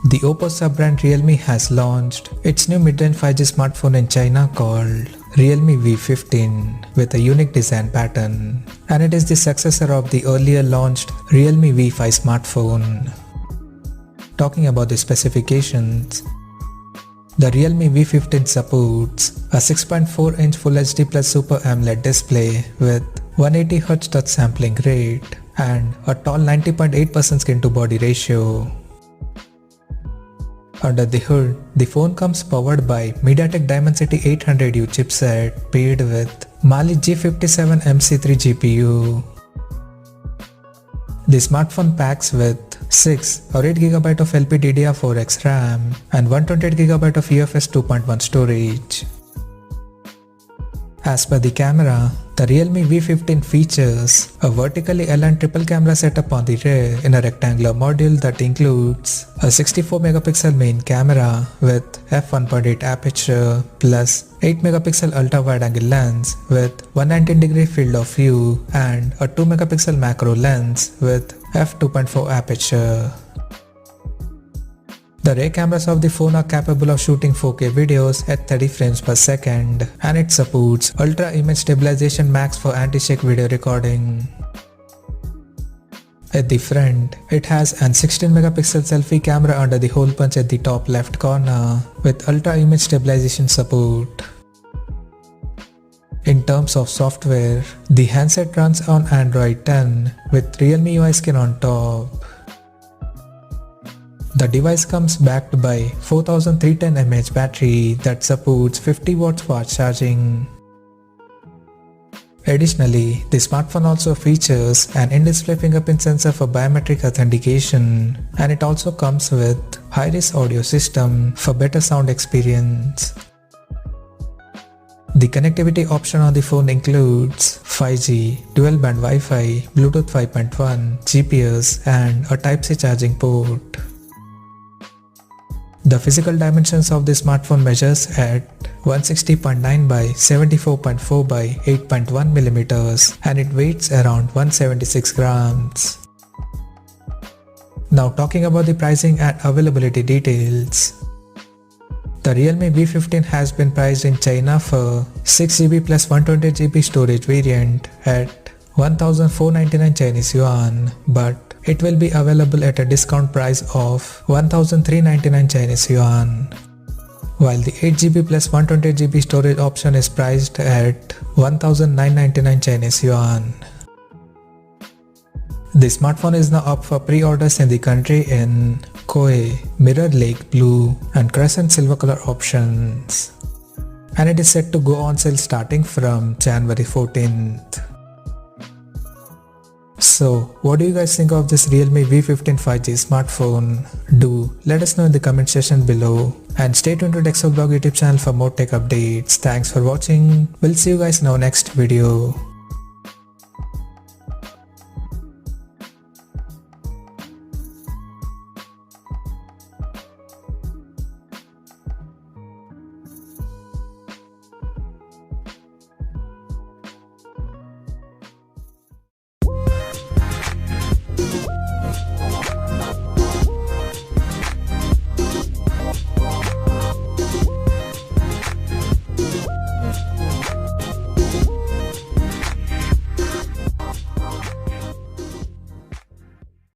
The Oppo sub-brand Realme has launched its new mid-range 5G smartphone in China called Realme V15 with a unique design pattern, and it is the successor of the earlier launched Realme V5 smartphone. Talking about the specifications, the Realme V15 supports a 6.4-inch Full HD Plus Super AMOLED display with 180Hz touch sampling rate and a tall 90.8% skin-to-body ratio. Under the hood, the phone comes powered by MediaTek Dimensity 800U chipset paired with Mali G57 MC3 GPU. The smartphone packs with 6 or 8GB of LPDDR4X RAM and 128GB of UFS 2.1 storage. As per the camera, the Realme V15 features a vertically aligned triple camera setup on the rear in a rectangular module that includes a 64MP main camera with f1.8 aperture plus 8MP ultra wide angle lens with 119° field of view and a 2MP macro lens with f2.4 aperture. The rear cameras of the phone are capable of shooting 4K videos at 30 frames per second, and it supports Ultra Image Stabilization Max for anti-shake video recording. At the front, it has an 16MP selfie camera under the hole punch at the top left corner with Ultra Image Stabilization support. In terms of software, the handset runs on Android 10 with Realme UI skin on top. The device comes backed by 4310 mAh battery that supports 50 watts fast charging. Additionally, the smartphone also features an in-display fingerprint sensor for biometric authentication, and it also comes with high-res audio system for better sound experience. The connectivity option on the phone includes 5G, dual-band Wi-Fi, Bluetooth 5.1, GPS and a Type-C charging port. The physical dimensions of the smartphone measures at 160.9 by 74.4 by 8.1 millimeters and it weighs around 176 grams. Now talking about the pricing and availability details. The Realme V15 has been priced in China for 6GB plus 128GB storage variant at 1499 Chinese yuan, but it will be available at a discount price of 1399 Chinese yuan, while the 8GB plus 128GB storage option is priced at 1999 Chinese yuan. The smartphone is now up for pre-orders in the country in Koi, Mirror Lake Blue and Crescent Silver color options, and it is set to go on sale starting from January 14th. So, what do you guys think of this Realme V15 5G smartphone? Do let us know in the comment section below, and stay tuned to TechSoulBlog YouTube channel for more tech updates. Thanks for watching. We'll see you guys in our next video.